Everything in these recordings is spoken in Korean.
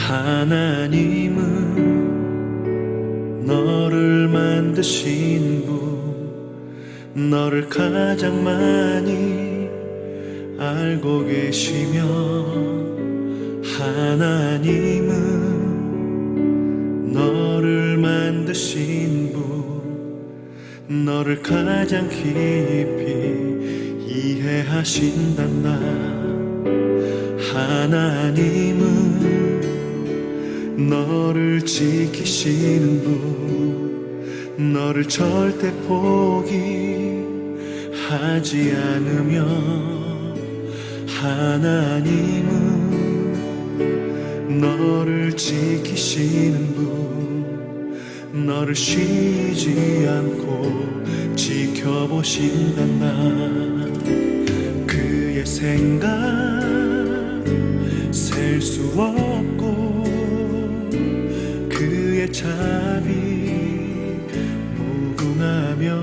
하나님은 너를 만드신 분, 너를 가장 많이 알고 계시며, 하나님은 너를 만드신 분, 너를 가장 깊이 이해하신단다. 하나님은 너를 지키시는 분, 너를 절대 포기하지 않으며, 하나님은 너를 지키시는 분, 너를 쉬지 않고 지켜보신단다. 그의 생각 셀 수 없고 그의 자비 무궁하며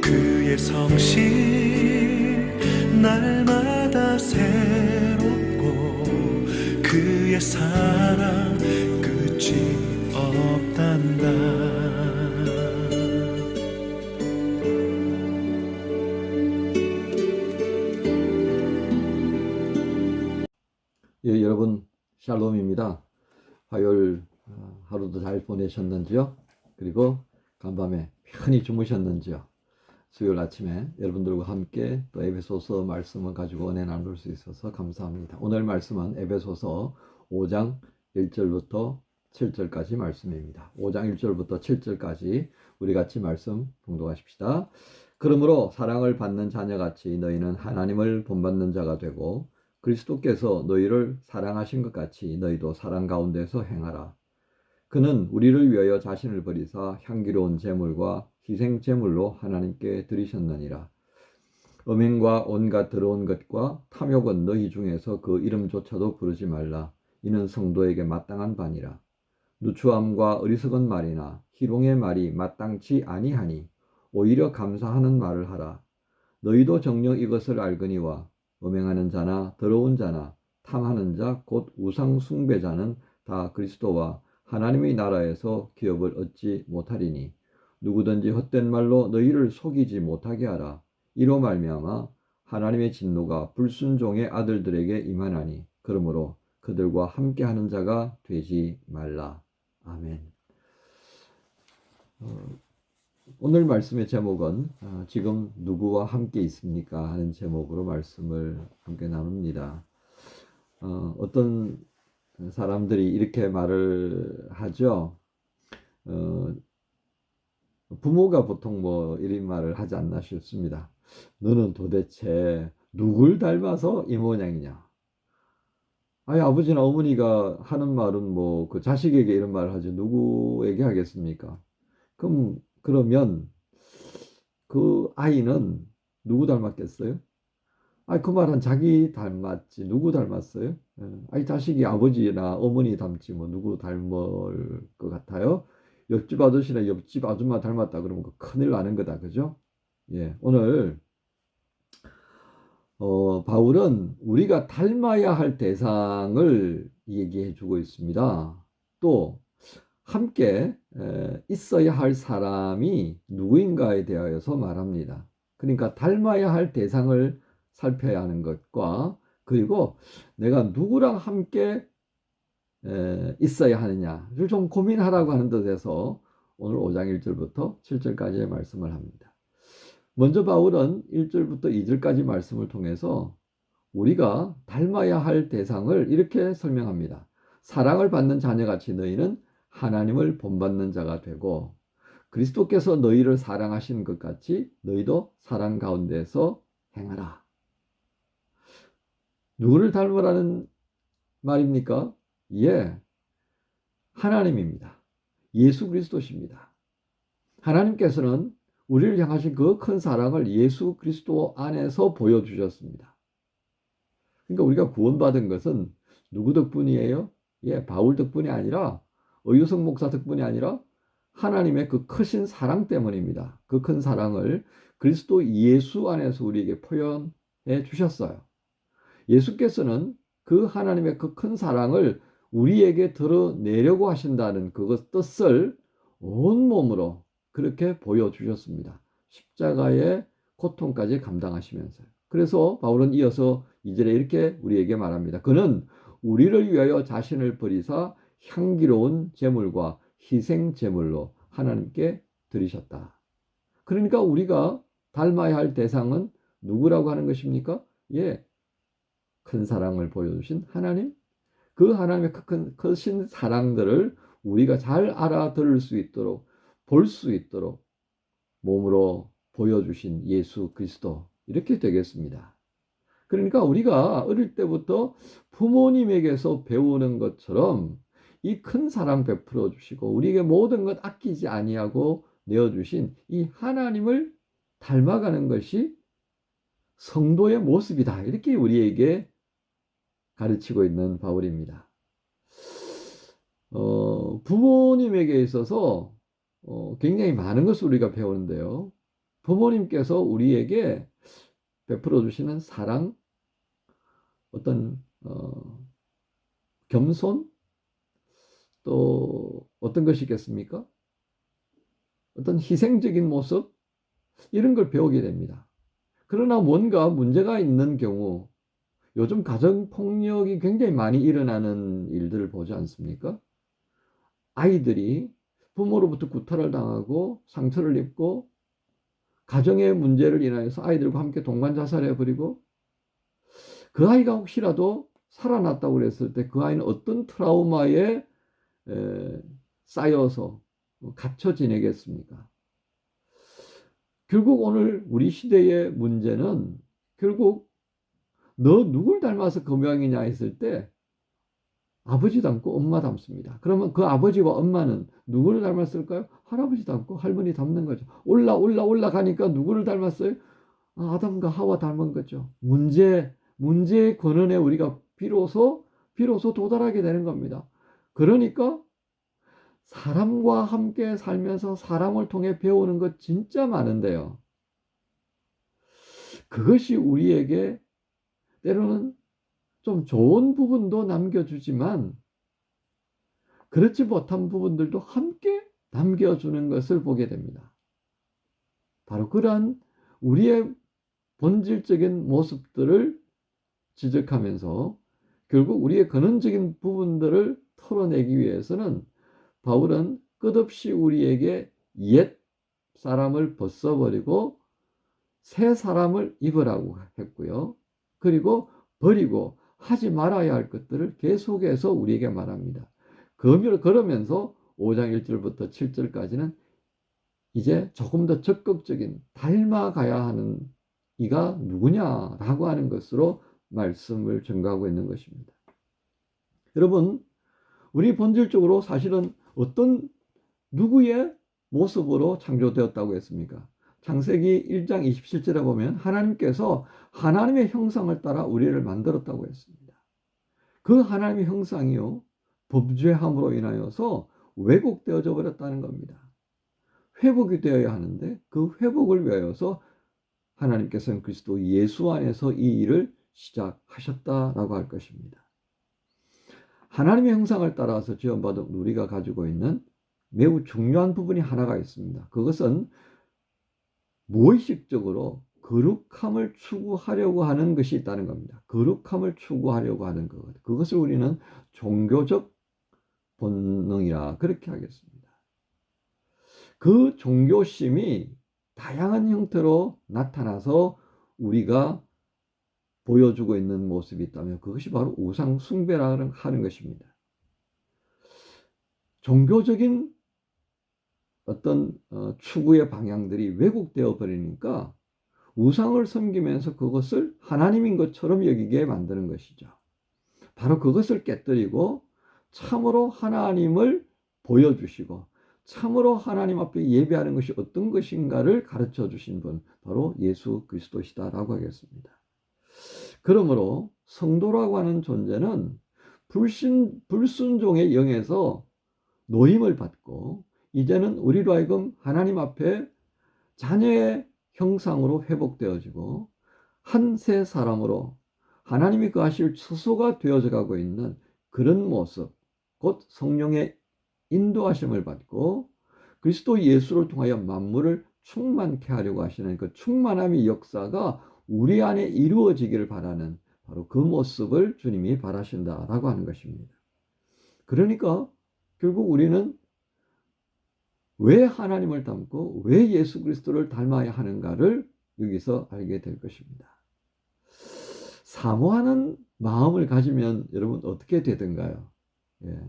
그의 성실 날마다 새롭고 그의 사랑 끝이 없단다. 예, 여러분 샬롬입니다. 화요일 하루도 잘 보내셨는지요? 그리고 간밤에 편히 주무셨는지요? 수요일 아침에 여러분들과 함께 또 에베소서 말씀을 가지고 은혜 나눌 수 있어서 감사합니다. 오늘 말씀은 에베소서 5장 1절부터 7절까지 말씀입니다. 5장 1절부터 7절까지 우리 같이 말씀 봉독하십시다. 그러므로 사랑을 받는 자녀같이 너희는 하나님을 본받는 자가 되고 그리스도께서 너희를 사랑하신 것 같이 너희도 사랑 가운데서 행하라. 그는 우리를 위하여 자신을 버리사 향기로운 제물과 희생 제물로 하나님께 드리셨느니라. 음행과 온갖 더러운 것과 탐욕은 너희 중에서 그 이름조차도 부르지 말라. 이는 성도에게 마땅한 바니라. 누추함과 어리석은 말이나 희롱의 말이 마땅치 아니하니 오히려 감사하는 말을 하라. 너희도 정녕 이것을 알거니와 음행하는 자나 더러운 자나 탐하는 자 곧 우상 숭배자는 다 그리스도와 하나님의 나라에서 기업을 얻지 못하리니 누구든지 헛된 말로 너희를 속이지 못하게 하라. 이로 말미암아 하나님의 진노가 불순종의 아들들에게 임하나니 그러므로 그들과 함께하는 자가 되지 말라. 아멘. 오늘 말씀의 제목은 지금 누구와 함께 있습니까? 하는 제목으로 말씀을 함께 나눕니다. 어떤 사람들이 이렇게 말을 하죠. 부모가 보통 이런 말을 하지 않나 싶습니다. 너는 도대체 누굴 닮아서 이 모양이냐? 아니, 아버지나 어머니가 하는 말은 그 자식에게 이런 말을 하죠. 누구에게 하겠습니까? 그러면 그 아이는 누구 닮았겠어요? 그 말은 자기 닮았지 누구 닮았어요? 아니, 자식이 아버지나 어머니 닮지 누구 닮을 것 같아요? 옆집 아저씨나 옆집 아줌마 닮았다 그러면 큰일 나는 거다, 그죠? 예, 오늘 바울은 우리가 닮아야 할 대상을 얘기해 주고 있습니다. 또 함께 있어야 할 사람이 누구인가에 대하여서 말합니다. 그러니까 닮아야 할 대상을 살펴야 하는 것과 그리고 내가 누구랑 함께 있어야 하느냐를 좀 고민하라고 하는 뜻에서 오늘 5장 1절부터 7절까지의 말씀을 합니다. 먼저 바울은 1절부터 2절까지 말씀을 통해서 우리가 닮아야 할 대상을 이렇게 설명합니다. 사랑을 받는 자녀같이 너희는 하나님을 본받는 자가 되고 그리스도께서 너희를 사랑하신 것 같이 너희도 사랑 가운데서 행하라. 누구를 닮으라는 말입니까? 예, 하나님입니다. 예수 그리스도십니다. 하나님께서는 우리를 향하신 그 큰 사랑을 예수 그리스도 안에서 보여주셨습니다. 그러니까 우리가 구원받은 것은 누구 덕분이에요? 예, 바울 덕분이 아니라 의유성 목사 덕분이 아니라 하나님의 그 크신 사랑 때문입니다. 그 큰 사랑을 그리스도 예수 안에서 우리에게 표현해 주셨어요. 예수께서는 그 하나님의 그 큰 사랑을 우리에게 드러내려고 하신다는 그것 뜻을 온몸으로 그렇게 보여주셨습니다. 십자가의 고통까지 감당하시면서요. 그래서 바울은 이어서 2절에 이렇게 우리에게 말합니다. 그는 우리를 위하여 자신을 버리사 향기로운 제물과 희생 제물로 하나님께 드리셨다. 그러니까 우리가 닮아야 할 대상은 누구라고 하는 것입니까? 예, 큰 사랑을 보여주신 하나님. 그 하나님의 크신 사랑들을 우리가 잘 알아들을 수 있도록, 볼 수 있도록 몸으로 보여주신 예수 그리스도, 이렇게 되겠습니다. 그러니까 우리가 어릴 때부터 부모님에게서 배우는 것처럼 이 큰 사랑 베풀어 주시고 우리에게 모든 것 아끼지 아니하고 내어주신 이 하나님을 닮아가는 것이 성도의 모습이다. 이렇게 우리에게 가르치고 있는 바울입니다. 부모님에게 있어서 굉장히 많은 것을 우리가 배우는데요. 부모님께서 우리에게 베풀어 주시는 사랑, 어떤 겸손, 또 어떤 것이 있겠습니까? 어떤 희생적인 모습, 이런 걸 배우게 됩니다. 그러나 뭔가 문제가 있는 경우, 요즘 가정폭력이 굉장히 많이 일어나는 일들을 보지 않습니까? 아이들이 부모로부터 구타를 당하고 상처를 입고 가정의 문제를 인하여서 아이들과 함께 동반 자살해버리고, 그 아이가 혹시라도 살아났다고 그랬을 때 그 아이는 어떤 트라우마에 쌓여서 갇혀 지내겠습니까? 결국 오늘 우리 시대의 문제는 결국 너 누굴 닮아서 그 모양이냐 했을 때 아버지 닮고 엄마 닮습니다. 그러면 그 아버지와 엄마는 누구를 닮았을까요? 할아버지 닮고 할머니 닮는 거죠. 올라가니까 누구를 닮았어요? 아담과 하와 닮은 거죠. 문제의 근원에 우리가 비로소 도달하게 되는 겁니다. 그러니까 사람과 함께 살면서 사람을 통해 배우는 것 진짜 많은데요. 그것이 우리에게 때로는 좀 좋은 부분도 남겨주지만 그렇지 못한 부분들도 함께 남겨주는 것을 보게 됩니다. 바로 그러한 우리의 본질적인 모습들을 지적하면서 결국 우리의 근원적인 부분들을 털어내기 위해서는 바울은 끝없이 우리에게 옛 사람을 벗어버리고 새 사람을 입으라고 했고요. 그리고 버리고 하지 말아야 할 것들을 계속해서 우리에게 말합니다. 그러면서 5장 1절부터 7절까지는 이제 조금 더 적극적인 닮아가야 하는 이가 누구냐라고 하는 것으로 말씀을 전가하고 있는 것입니다. 여러분, 우리 본질적으로 사실은 어떤 누구의 모습으로 창조되었다고 했습니까? 창세기 1장 27절에 보면 하나님께서 하나님의 형상을 따라 우리를 만들었다고 했습니다. 그 하나님의 형상이요, 범죄함으로 인하여서 왜곡되어져 버렸다는 겁니다. 회복이 되어야 하는데 그 회복을 위하여서 하나님께서는 그리스도 예수 안에서 이 일을 시작하셨다라고 할 것입니다. 하나님의 형상을 따라서 지원받은 우리가 가지고 있는 매우 중요한 부분이 하나가 있습니다. 그것은 무의식적으로 거룩함을 추구하려고 하는 것이 있다는 겁니다. 거룩함을 추구하려고 하는 것. 그것을 우리는 종교적 본능이라 그렇게 하겠습니다. 그 종교심이 다양한 형태로 나타나서 우리가 보여주고 있는 모습이 있다면 그것이 바로 우상 숭배라는 하는 것입니다. 종교적인 어떤 추구의 방향들이 왜곡되어 버리니까 우상을 섬기면서 그것을 하나님인 것처럼 여기게 만드는 것이죠. 바로 그것을 깨뜨리고 참으로 하나님을 보여주시고 참으로 하나님 앞에 예배하는 것이 어떤 것인가를 가르쳐 주신 분, 바로 예수 그리스도시다라고 하겠습니다. 그러므로 성도라고 하는 존재는 불순종의 영에서 노임을 받고 이제는 우리로 하여금 하나님 앞에 자녀의 형상으로 회복되어지고 한 새 사람으로 하나님이 거하실 처소가 되어져 가고 있는 그런 모습, 곧 성령의 인도하심을 받고 그리스도 예수를 통하여 만물을 충만케 하려고 하시는 그 충만함의 역사가 우리 안에 이루어지기를 바라는 바로 그 모습을 주님이 바라신다라고 하는 것입니다. 그러니까 결국 우리는 왜 하나님을 닮고 왜 예수 그리스도를 닮아야 하는가를 여기서 알게 될 것입니다. 사모하는 마음을 가지면 여러분 어떻게 되던가요? 예.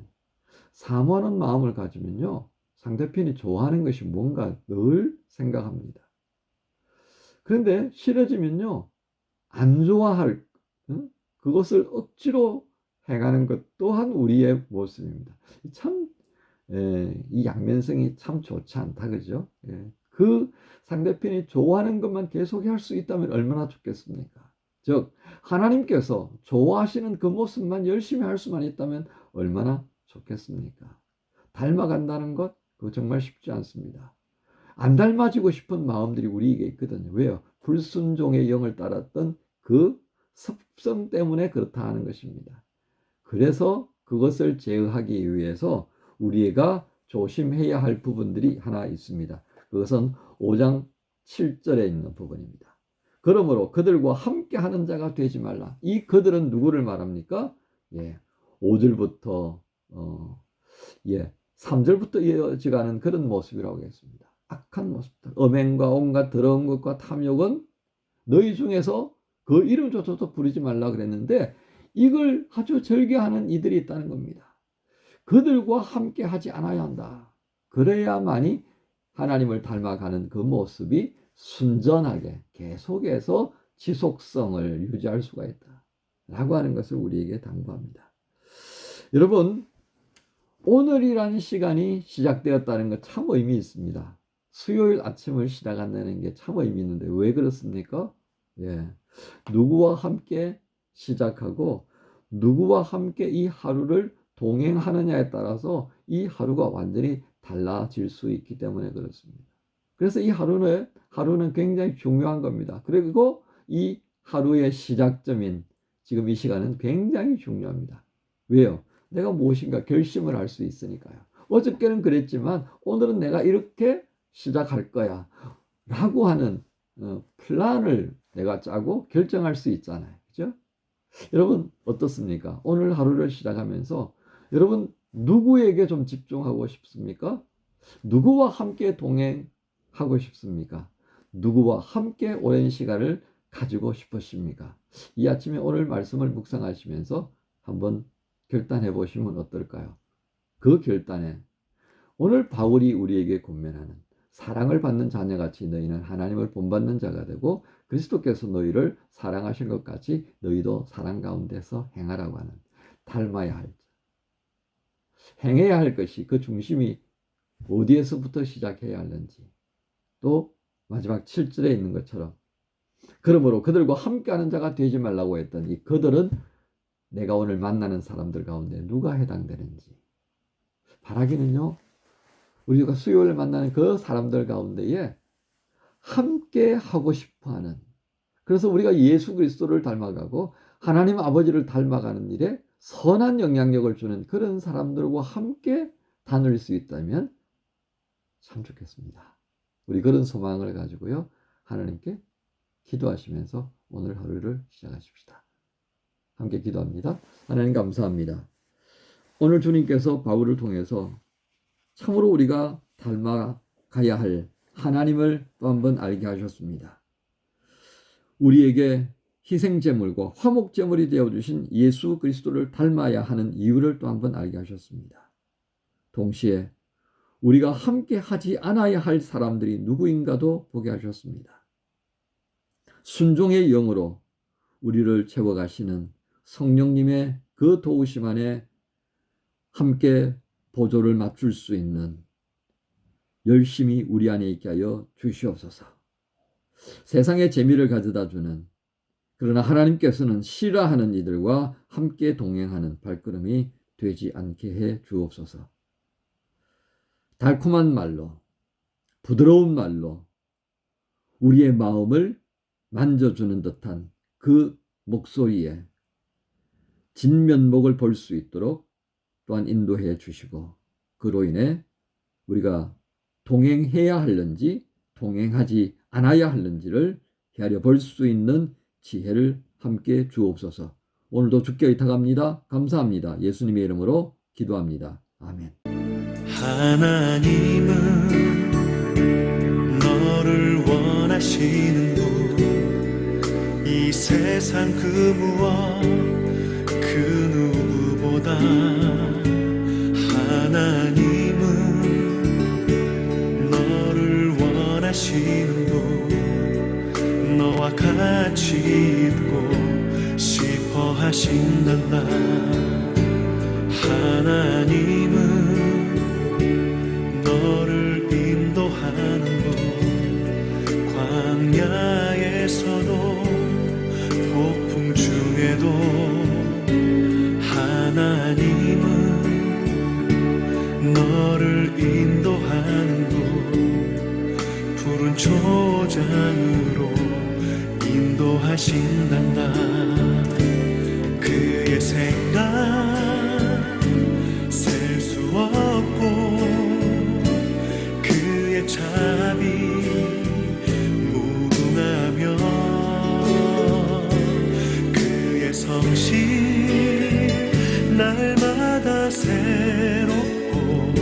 사모하는 마음을 가지면요, 상대편이 좋아하는 것이 뭔가 늘 생각합니다. 그런데 싫어지면요, 안 좋아할, 그것을 억지로 행하는 것 또한 우리의 모습입니다. 참, 이 양면성이 참 좋지 않다, 그죠? 그 상대편이 좋아하는 것만 계속 할 수 있다면 얼마나 좋겠습니까? 즉, 하나님께서 좋아하시는 그 모습만 열심히 할 수만 있다면 얼마나 좋겠습니까? 닮아간다는 것, 그거 정말 쉽지 않습니다. 안 닮아지고 싶은 마음들이 우리에게 있거든요. 왜요? 불순종의 영을 따랐던 그 습성 때문에 그렇다 하는 것입니다. 그래서 그것을 제어하기 위해서 우리가 조심해야 할 부분들이 하나 있습니다. 그것은 5장 7절에 있는 부분입니다. 그러므로 그들과 함께 하는 자가 되지 말라. 이 그들은 누구를 말합니까? 5절부터 3절부터 이어지가는 그런 모습이라고 하겠습니다. 악한 모습들, 음행과 온갖 더러운 것과 탐욕은 너희 중에서 그 이름조차도 부르지 말라 그랬는데 이걸 아주 즐겨하는 이들이 있다는 겁니다. 그들과 함께 하지 않아야 한다. 그래야만이 하나님을 닮아가는 그 모습이 순전하게 계속해서 지속성을 유지할 수가 있다 라고 하는 것을 우리에게 당부합니다. 여러분, 오늘이라는 시간이 시작되었다는 것 참 의미 있습니다. 수요일 아침을 시작한다는 게 참 의미 있는데 왜 그렇습니까? 누구와 함께 시작하고 누구와 함께 이 하루를 동행하느냐에 따라서 이 하루가 완전히 달라질 수 있기 때문에 그렇습니다. 그래서 이 하루는 굉장히 중요한 겁니다. 그리고 이 하루의 시작점인 지금 이 시간은 굉장히 중요합니다. 왜요? 내가 무엇인가 결심을 할 수 있으니까요. 어저께는 그랬지만 오늘은 내가 이렇게 시작할 거야 라고 하는 플랜을 내가 짜고 결정할 수 있잖아요. 그죠? 여러분 어떻습니까? 오늘 하루를 시작하면서 여러분 누구에게 좀 집중하고 싶습니까? 누구와 함께 동행하고 싶습니까? 누구와 함께 오랜 시간을 가지고 싶으십니까? 이 아침에 오늘 말씀을 묵상하시면서 한번 결단해 보시면 어떨까요? 그 결단에 오늘 바울이 우리에게 권면하는 사랑을 받는 자녀같이 너희는 하나님을 본받는 자가 되고 그리스도께서 너희를 사랑하신 것 같이 너희도 사랑 가운데서 행하라고 하는 닮아야 할 행해야 할 것이 그 중심이 어디에서부터 시작해야 하는지 또 마지막 7절에 있는 것처럼 그러므로 그들과 함께하는 자가 되지 말라고 했던 이 그들은 내가 오늘 만나는 사람들 가운데 누가 해당되는지 바라기는요 우리가 수요일 만나는 그 사람들 가운데에 함께 하고 싶어하는 그래서 우리가 예수 그리스도를 닮아가고 하나님 아버지를 닮아가는 일에 선한 영향력을 주는 그런 사람들과 함께 다닐 수 있다면 참 좋겠습니다. 우리 그런 소망을 가지고요 하나님께 기도하시면서 오늘 하루를 시작하십시다. 함께 기도합니다. 하나님 감사합니다. 오늘 주님께서 바울을 통해서 참으로 우리가 닮아가야 할 하나님을 또 한번 알게 하셨습니다. 우리에게 희생제물과 화목제물이 되어주신 예수 그리스도를 닮아야 하는 이유를 또 한번 알게 하셨습니다. 동시에 우리가 함께 하지 않아야 할 사람들이 누구인가도 보게 하셨습니다. 순종의 영으로 우리를 채워가시는 성령님의 그 도우심 안에 함께 보조를 맞출 수 있는 열심히 우리 안에 있게 하여 주시옵소서. 세상의 재미를 가져다주는 그러나 하나님께서는 싫어하는 이들과 함께 동행하는 발걸음이 되지 않게 해 주옵소서. 달콤한 말로 부드러운 말로 우리의 마음을 만져주는 듯한 그 목소리에 진면목을 볼 수 있도록 또한 인도해 주시고, 그로 인해 우리가 동행해야 할는지 동행하지 않아야 할는지를 헤아려 볼 수 있는 지혜를 함께 주옵소서. 오늘도 주께 의탁합니다. 감사합니다. 예수님의 이름으로 기도합니다. 아멘. 하나님은 너를 원하시는 분, 이 세상 그 무엇 그 누구보다 하나님은 너를 원하시는 분, 너와 같이 있고 싶어 하신단다. 하나님은 너를 인도하는 분, 광야에서도 폭풍 중에도 하나님은 너를 인도하는 분, 푸른 초장으로 인도하신단다. 그의 생각 셀 수 없고 그의 자비 무궁하며 그의 성실 날마다 새롭고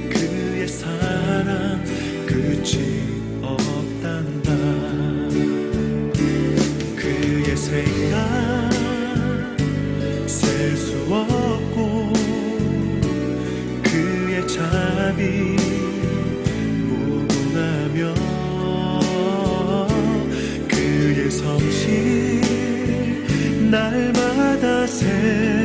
그의 사랑 끝이 없단다. 그의 생각 셀 수 없고 그의 자비 무궁하며 그의 성실 날마다 새롭고